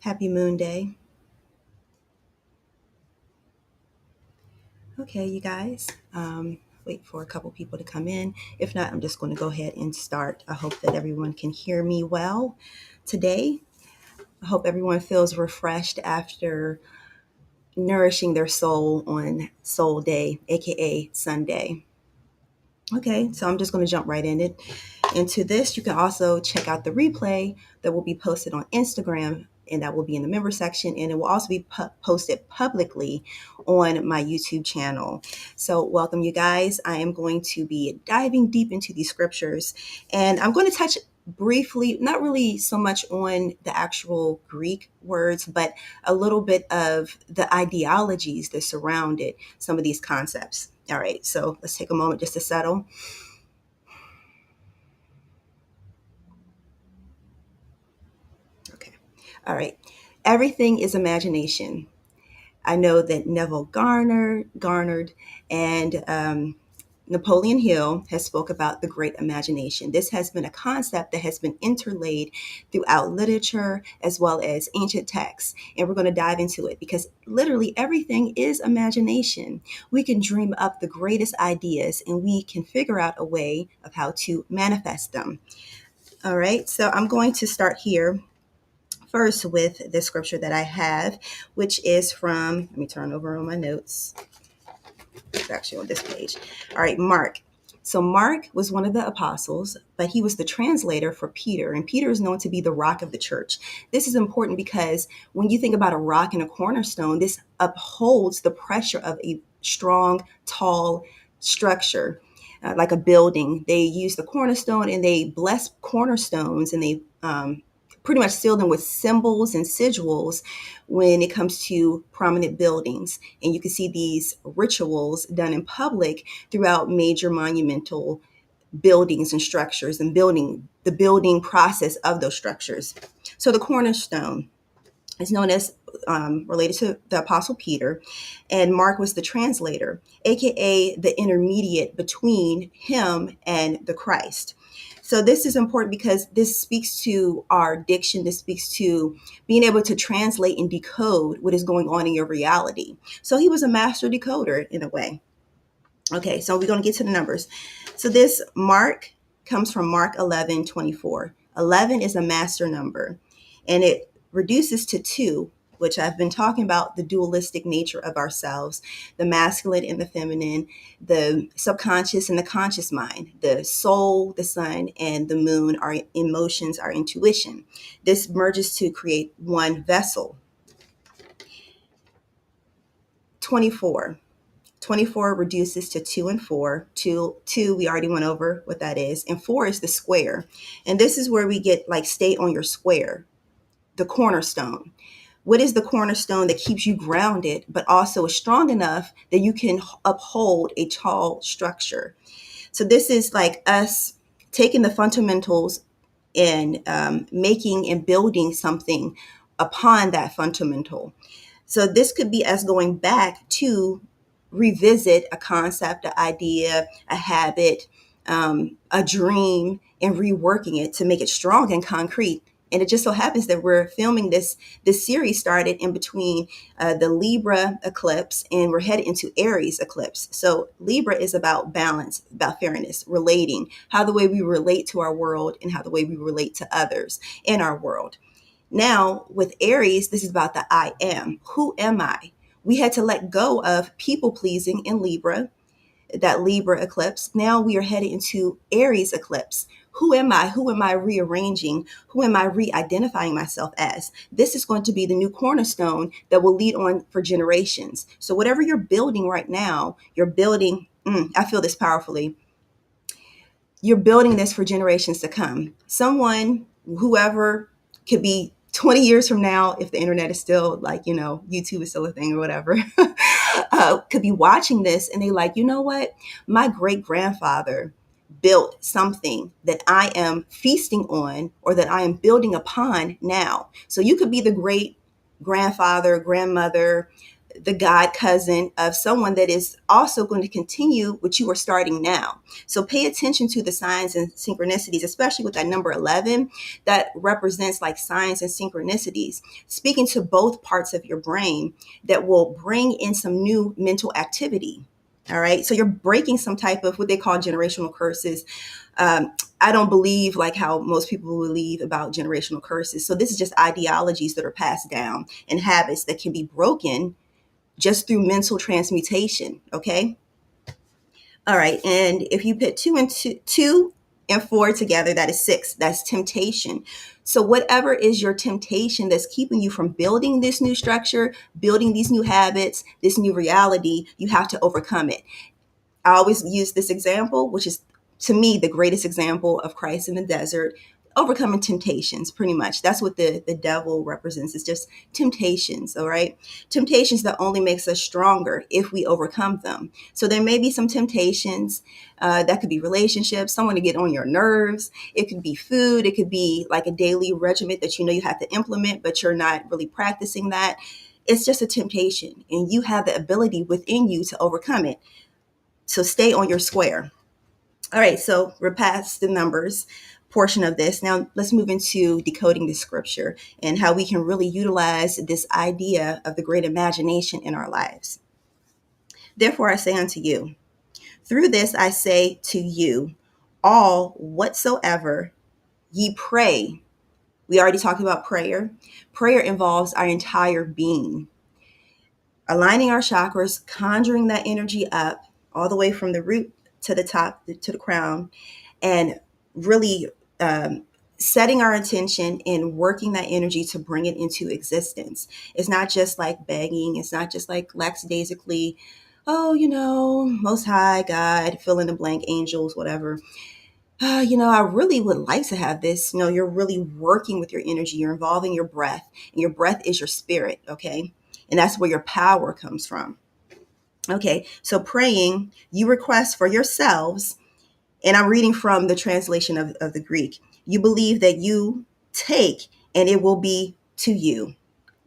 Happy Moon Day. Okay, you guys. Wait for a couple people to come in. If not, I'm just going to go ahead and start. I hope that everyone can hear me well today. I hope everyone feels refreshed after nourishing their soul on Soul Day, aka Sunday. Okay, so I'm just going to jump right in it. Into this, you can also check out the replay that will be posted on Instagram, and that will be in the member section, and it will also be posted publicly on my YouTube channel. So welcome, you guys. I am going to be diving deep into these scriptures, and I'm going to touch briefly, not really so much on the actual Greek words, but a little bit of the ideologies that surrounded some of these concepts. All right, so let's take a moment just to settle. Okay. All right. Everything is imagination. I know that Neville Garnered and Napoleon Hill has spoke about the great imagination. This has been a concept that has been interlaid throughout literature as well as ancient texts. And we're going to dive into it because literally everything is imagination. We can dream up the greatest ideas and we can figure out a way of how to manifest them. All right, so I'm going to start here first with the scripture that I have, which is from, let me turn over on my notes. It's actually on this page. All right, Mark. So Mark was one of the apostles, but he was the translator for Peter, and Peter is known to be the rock of the church. This is important because when you think about a rock and a cornerstone, this upholds the pressure of a strong, tall structure, like a building. They use the cornerstone and they bless cornerstones, and they pretty much seal them with symbols and sigils when it comes to prominent buildings. And you can see these rituals done in public throughout major monumental buildings and structures, and the building process of those structures. So the cornerstone is known as related to the Apostle Peter, and Mark was the translator, aka the intermediate between him and the Christ. So this is important because this speaks to our diction. This speaks to being able to translate and decode what is going on in your reality. So he was a master decoder in a way. Okay, so we're going to get to the numbers. So this Mark comes from Mark 11:24. 11 is a master number, and it reduces to 2, which I've been talking about, the dualistic nature of ourselves, the masculine and the feminine, the subconscious and the conscious mind, the soul, the sun, and the moon, our emotions, our intuition. This merges to create one vessel. 24. 24 reduces to 2 and 4. 2, we already went over what that is. And 4 is the square. And this is where we get like stay on your square, the cornerstone. What is the cornerstone that keeps you grounded, but also is strong enough that you can uphold a tall structure? So this is like us taking the fundamentals and making and building something upon that fundamental. So this could be us going back to revisit a concept, an idea, a habit, a dream, and reworking it to make it strong and concrete. And it just so happens that we're filming this series started in between the Libra eclipse, and we're headed into Aries eclipse. So Libra is about balance, about fairness, relating, how the way we relate to our world and how the way we relate to others in our world. Now with Aries, this is about the I am. Who am I? We had to let go of people pleasing in Libra, that Libra eclipse. Now we are headed into Aries eclipse. Who am I? Who am I rearranging? Who am I re-identifying myself as? This is going to be the new cornerstone that will lead on for generations. So whatever you're building right now, you're building, I feel this powerfully, you're building this for generations to come. Someone, whoever, could be 20 years from now, if the internet is still like, YouTube is still a thing or whatever, could be watching this and they like, you know what? My great grandfather built something that I am feasting on or that I am building upon now. So you could be the great grandfather, grandmother, the God cousin of someone that is also going to continue what you are starting now. So pay attention to the signs and synchronicities, especially with that number 11 that represents like signs and synchronicities, speaking to both parts of your brain that will bring in some new mental activity. All right. So you're breaking some type of what they call generational curses. I don't believe like how most people believe about generational curses. So this is just ideologies that are passed down and habits that can be broken just through mental transmutation. Okay. All right. And if you put two and four together, that is 6. That's temptation. So whatever is your temptation that's keeping you from building this new structure, building these new habits, this new reality, you have to overcome it. I always use this example, which is to me the greatest example of Christ in the desert, overcoming temptations. Pretty much that's what the devil represents. It's just temptations. All right, temptations that only makes us stronger if we overcome them. So there may be some temptations that could be relationships, someone to get on your nerves. It could be food. It could be like a daily regimen that you know you have to implement, but you're not really practicing that. It's just a temptation, and you have the ability within you to overcome it. So stay on your square. All right, so we're past the numbers portion of this. Now let's move into decoding the scripture and how we can really utilize this idea of the great imagination in our lives. Therefore I say unto you, through this I say to you, all whatsoever ye pray. We already talked about prayer. Prayer involves our entire being. Aligning our chakras, conjuring that energy up all the way from the root to the top, to the crown, and really setting our intention and working that energy to bring it into existence. It's not just like begging. It's not just like lackadaisically, oh, most high God, fill in the blank, angels, whatever. I really would like to have this. You're really working with your energy. You're involving your breath, and your breath is your spirit. Okay. And that's where your power comes from. Okay, so praying, you request for yourselves, and I'm reading from the translation of the Greek. You believe that you take, and it will be to you.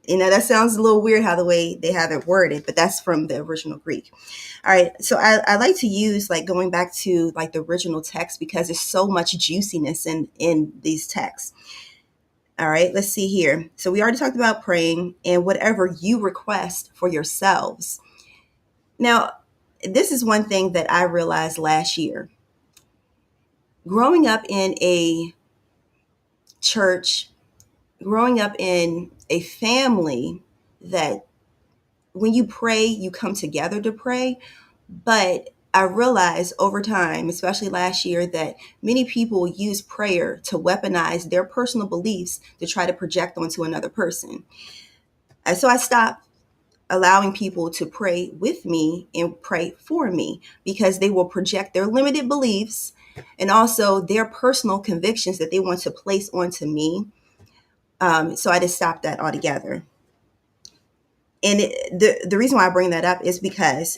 That sounds a little weird how the way they have it worded, but that's from the original Greek. All right, so I like to use like going back to like the original text because there's so much juiciness in these texts. All right, let's see here. So we already talked about praying and whatever you request for yourselves. Now, this is one thing that I realized last year. Growing up in a church, growing up in a family that when you pray, you come together to pray. But I realized over time, especially last year, that many people use prayer to weaponize their personal beliefs to try to project onto another person. And so I stopped allowing people to pray with me and pray for me because they will project their limited beliefs and also their personal convictions that they want to place onto me. So I just stopped that altogether. And the reason why I bring that up is because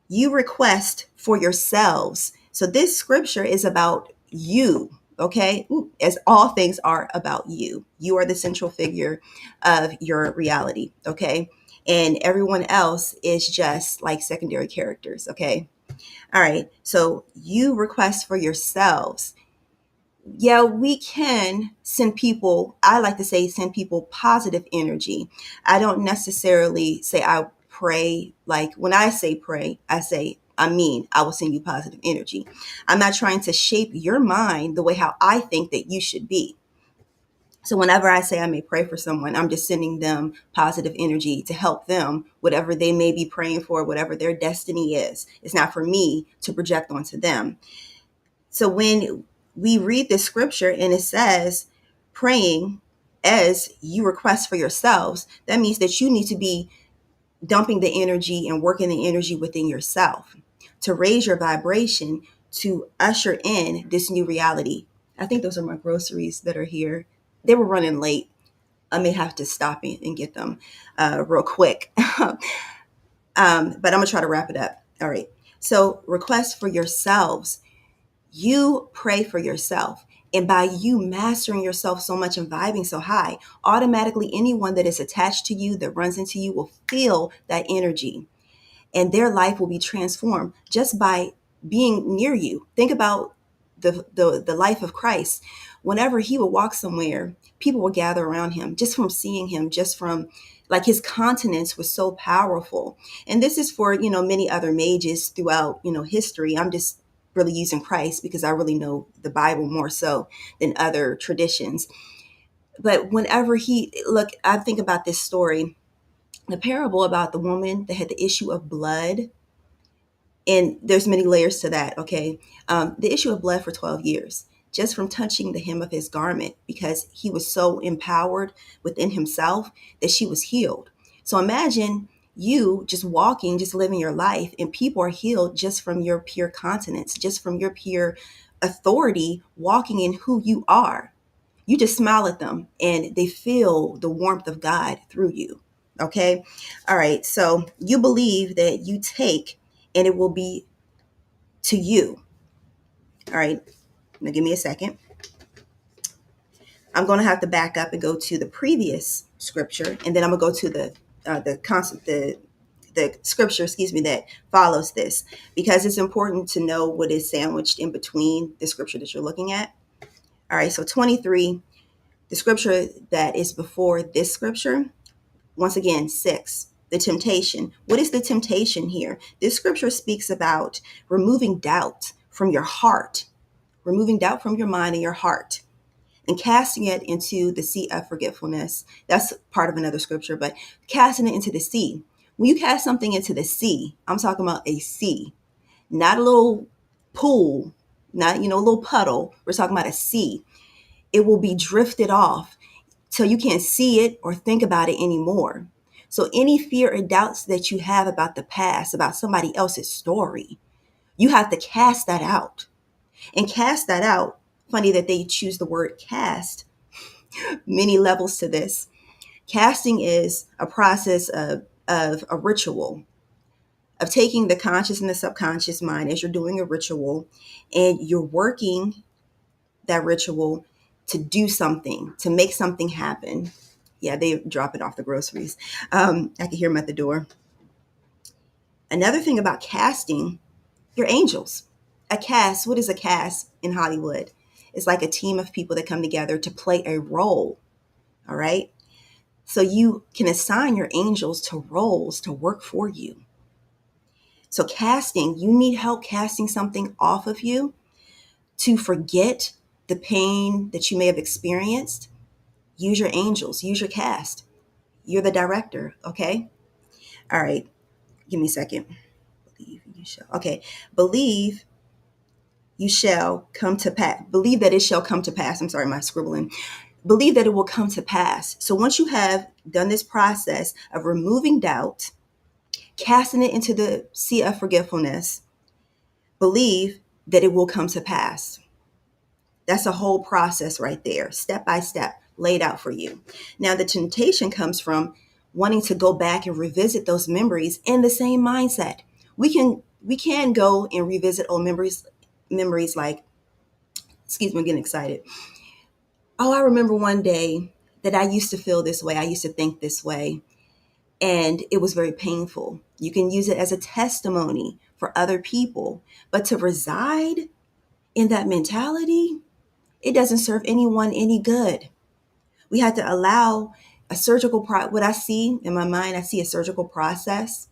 you request for yourselves. So this scripture is about you, okay? As all things are about you. You are the central figure of your reality, okay? And everyone else is just like secondary characters, okay? All right, so you request for yourselves. Yeah, we can send people, I like to say send people positive energy. I don't necessarily say I pray, like when I say pray, I will send you positive energy. I'm not trying to shape your mind the way how I think that you should be. So whenever I say I may pray for someone, I'm just sending them positive energy to help them, whatever they may be praying for, whatever their destiny is. It's not for me to project onto them. So when we read this scripture and it says praying as you request for yourselves, that means that you need to be dumping the energy and working the energy within yourself to raise your vibration, to usher in this new reality. I think those are my groceries that are here. They were running late. I may have to stop and get them real quick. But I'm going to try to wrap it up. All right. So request for yourselves. You pray for yourself. And by you mastering yourself so much and vibing so high, automatically anyone that is attached to you, that runs into you, will feel that energy. And their life will be transformed just by being near you. Think about the life of Christ. Whenever he would walk somewhere, people would gather around him just from seeing him, just from like his countenance was so powerful. And this is for, many other mages throughout, history. I'm just really using Christ because I really know the Bible more so than other traditions. But whenever I think about this story, the parable about the woman that had the issue of blood, and there's many layers to that, okay? The issue of blood for 12 years, just from touching the hem of his garment, because he was so empowered within himself that she was healed. So imagine you just walking, just living your life, and people are healed just from your pure continence, just from your pure authority, walking in who you are. You just smile at them and they feel the warmth of God through you. Okay. All right. So you believe that you take and it will be to you. All right. Now give me a second. I'm going to have to back up and go to the previous scripture, and then I'm going to go to the scripture, that follows this, because it's important to know what is sandwiched in between the scripture that you're looking at. All right. So 23, the scripture that is before this scripture, once again, 6, the temptation. What is the temptation here? This scripture speaks about removing doubt from your heart, removing doubt from your mind and your heart, and casting it into the sea of forgetfulness. That's part of another scripture, but casting it into the sea. When you cast something into the sea, I'm talking about a sea, not a little pool, not, a little puddle. We're talking about a sea. It will be drifted off till you can't see it or think about it anymore. So any fear or doubts that you have about the past, about somebody else's story, you have to cast that out. And cast that out, funny that they choose the word cast, many levels to this. Casting is a process of a ritual, of taking the conscious and the subconscious mind as you're doing a ritual, and you're working that ritual to do something, to make something happen. Yeah, they drop it off the groceries. I can hear them at the door. Another thing about casting, your angels. A cast, what is a cast in Hollywood? It's like a team of people that come together to play a role, all right? So you can assign your angels to roles to work for you. So casting, you need help casting something off of you to forget the pain that you may have experienced. Use your angels, use your cast. You're the director, okay? All right, give me a second. Believe you shall. Okay, believe you shall come to pass. Believe that it shall come to pass. I'm sorry, my scribbling. Believe that it will come to pass. So once you have done this process of removing doubt, casting it into the sea of forgetfulness, believe that it will come to pass. That's a whole process right there, step by step, laid out for you. Now, the temptation comes from wanting to go back and revisit those memories in the same mindset. We can go and revisit old memories like, excuse me, I'm getting excited. Oh, I remember one day that I used to feel this way. I used to think this way. And it was very painful. You can use it as a testimony for other people. But to reside in that mentality, it doesn't serve anyone any good. We have to allow a surgical what I see in my mind, I see a surgical process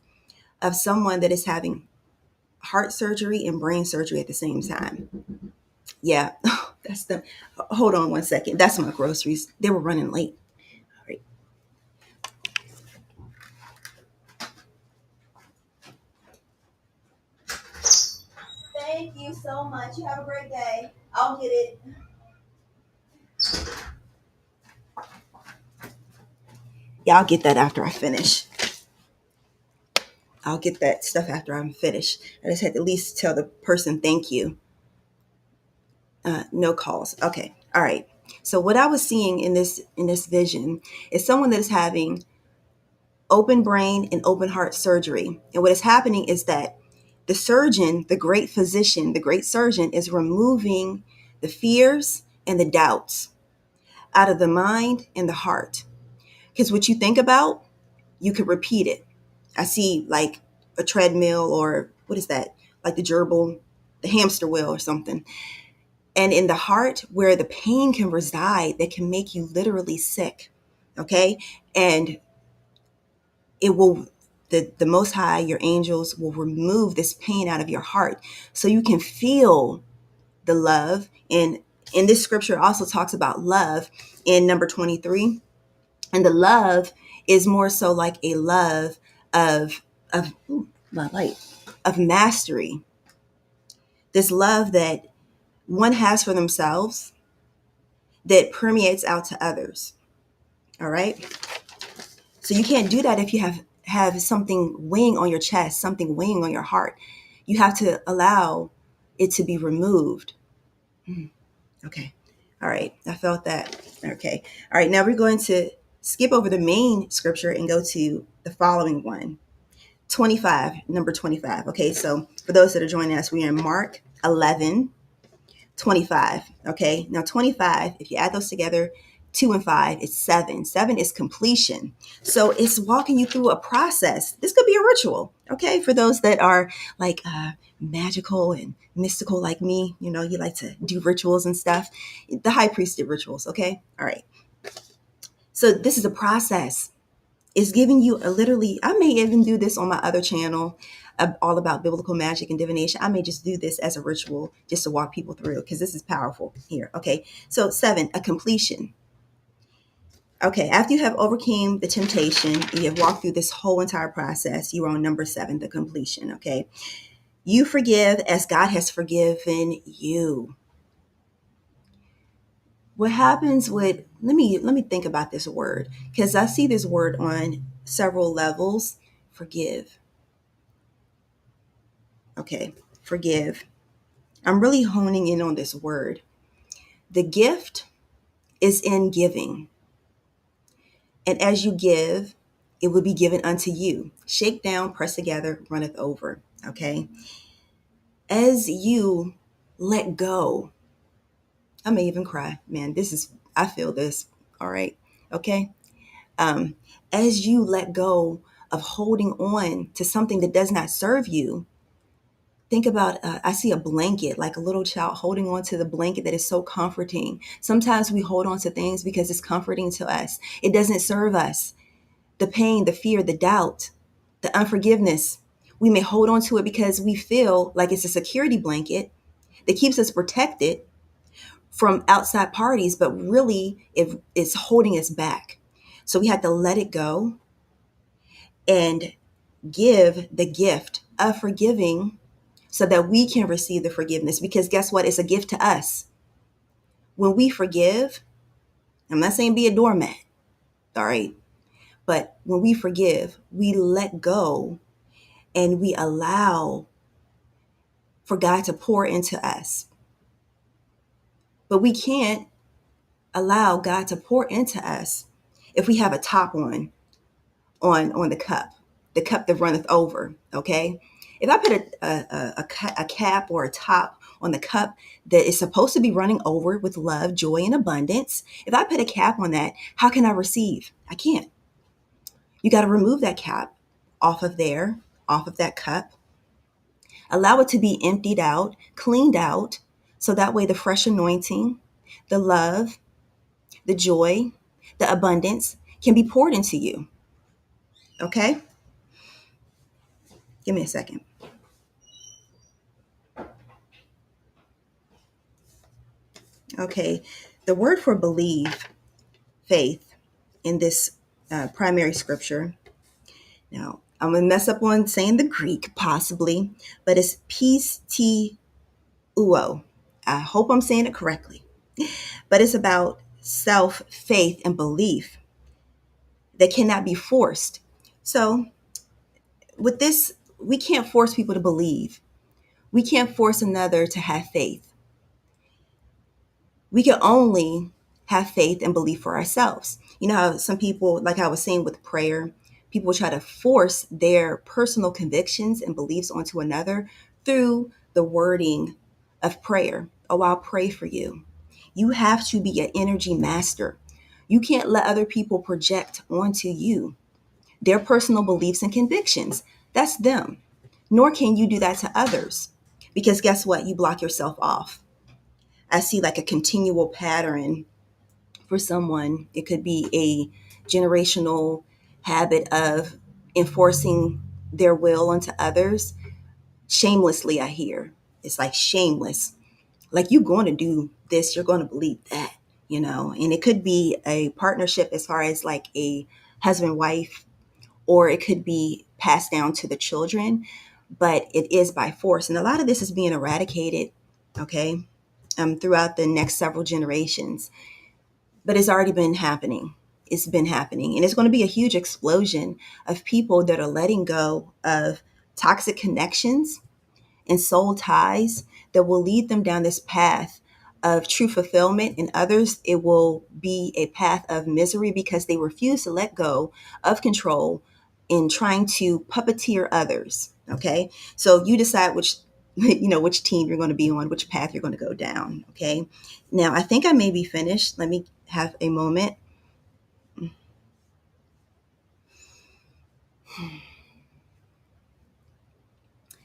of someone that is having heart surgery and brain surgery at the same time. Yeah, hold on one second. That's my groceries. They were running late. All right. Thank you so much. You have a great day. I'll get it. Yeah, I'll get that after I finish. I'll get that stuff after I'm finished. I just had to at least tell the person thank you. No calls. Okay. All right. So what I was seeing in this vision is someone that is having open brain and open heart surgery. And what is happening is that the surgeon, the great physician, the great surgeon is removing the fears, and the doubts, out of the mind and the heart. Because what you think about, you could repeat it. I see like a treadmill, or what is that? Like the hamster wheel or something. And in the heart, where the pain can reside, that can make you literally sick. Okay. And it will, the Most High, your angels, will remove this pain out of your heart so you can feel the love. And in this scripture also talks about love in number 23. And the love is more so like a love of my light, of mastery. This love that one has for themselves that permeates out to others. All right. So you can't do that if you have something weighing on your chest, something weighing on your heart. You have to allow it to be removed. Okay. All right. I felt that. Okay. All right. Now we're going to skip over the main scripture and go to the following one. 25, number 25. Okay. So for those that are joining us, we are in Mark 11, 25. Okay. Now 25, if you add those together, 2 and 5, it's 7. 7 is completion. So it's walking you through a process. This could be a ritual. Okay. For those that are like magical and mystical like me, you like to do rituals and stuff. The high priest did rituals. Okay. All right. So this is a process. It's giving you literally, I may even do this on my other channel, all about biblical magic and divination. I may just do this as a ritual just to walk people through, because this is powerful here. Okay. So 7, a completion. Okay. After you have overcame the temptation, you have walked through this whole entire process, you are on number 7, the completion. Okay. You forgive as God has forgiven you. What happens with, let me think about this word, because I see this word on several levels. Forgive. Okay, forgive. I'm really honing in on this word. The gift is in giving. And as you give, it will be given unto you. Shake down, press together, runneth over. Okay. As you let go, I may even cry. Man, I feel this. All right. Okay. As you let go of holding on to something that does not serve you, think about, I see a blanket, like a little child holding on to the blanket that is so comforting. Sometimes we hold on to things because it's comforting to us. It doesn't serve us. The pain, the fear, the doubt, the unforgiveness, we may hold on to it because we feel like it's a security blanket that keeps us protected from outside parties, but really it's holding us back. So we have to let it go and give the gift of forgiving so that we can receive the forgiveness. Because guess what? It's a gift to us. When we forgive, I'm not saying be a doormat, all right? But when we forgive, we let go and we allow for God to pour into us. But we can't allow God to pour into us if we have a top on the cup that runneth over, okay? If I put a cap or a top on the cup that is supposed to be running over with love, joy, and abundance, if I put a cap on that, how can I receive? I can't. You got to remove that cap off of that cup. Allow it to be emptied out, cleaned out, so that way the fresh anointing, the love, the joy, the abundance can be poured into you. Okay? Give me a second. Okay, the word for believe, faith, in this primary scripture. Now, I'm going to mess up on saying the Greek, possibly, but it's pisteuo. I hope I'm saying it correctly. But it's about self, faith, and belief that cannot be forced. So with this, we can't force people to believe. We can't force another to have faith. We can only have faith and belief for ourselves. You know how some people, like I was saying with prayer, people try to force their personal convictions and beliefs onto another through the wording of prayer. Oh, I'll pray for you. You have to be an energy master. You can't let other people project onto you their personal beliefs and convictions. That's them. Nor can you do that to others. Because guess what? You block yourself off. I see like a continual pattern for someone. It could be a generational habit of enforcing their will onto others shamelessly. I hear it's like shameless, like you're going to do this, you're going to believe that, and it could be a partnership as far as like a husband wife, or it could be passed down to the children, but it is by force, and a lot of this is being eradicated, okay, throughout the next several generations. But it's already been happening. It's been happening. And it's going to be a huge explosion of people that are letting go of toxic connections and soul ties that will lead them down this path of true fulfillment. And others, it will be a path of misery because they refuse to let go of control in trying to puppeteer others. Okay. So you decide which, which team you're going to be on, which path you're going to go down. Okay. Now, I think I may be finished. Let me have a moment.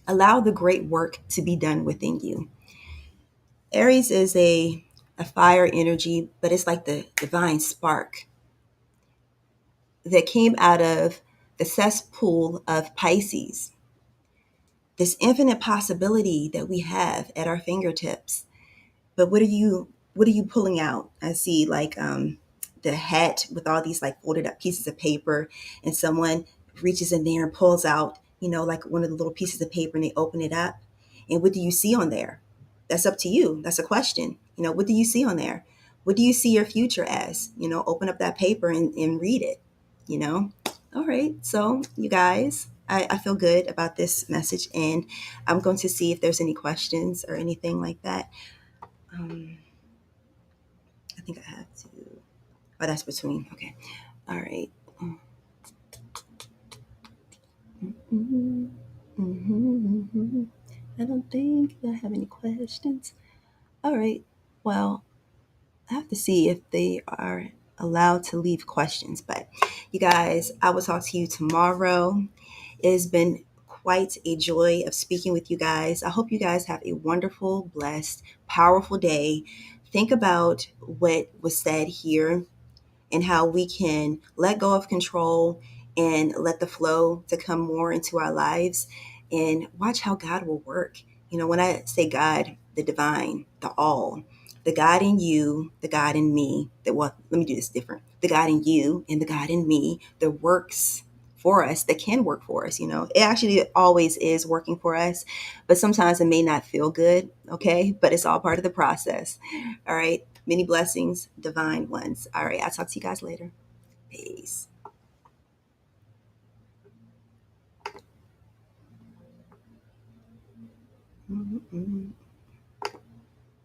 Allow the great work to be done within you. Aries is a fire energy, but it's like the divine spark that came out of the cesspool of Pisces. This infinite possibility that we have at our fingertips. But what are you pulling out? I see like the hat with all these like folded up pieces of paper, and someone reaches in there and pulls out, like one of the little pieces of paper, and they open it up. And what do you see on there? That's up to you. That's a question. What do you see on there? What do you see your future as? Open up that paper and read it, you know? All right. So, you guys, I feel good about this message, and I'm going to see if there's any questions or anything like that. I think I have to. Oh, that's between. Okay. All right. I don't think I have any questions. All right. Well, I have to see if they are allowed to leave questions. But you guys, I will talk to you tomorrow. It has been quite a joy of speaking with you guys. I hope you guys have a wonderful, blessed, powerful day. Think about what was said here and how we can let go of control and let the flow to come more into our lives, and watch how God will work. When I say God, the divine, the all, the God in you, the God in me, let me do this different. The God in you and the God in me that works for us, that can work for us. It actually always is working for us, but sometimes it may not feel good. Okay. But it's all part of the process. All right. Many blessings, divine ones. All right. I'll talk to you guys later. Peace. Mm-hmm.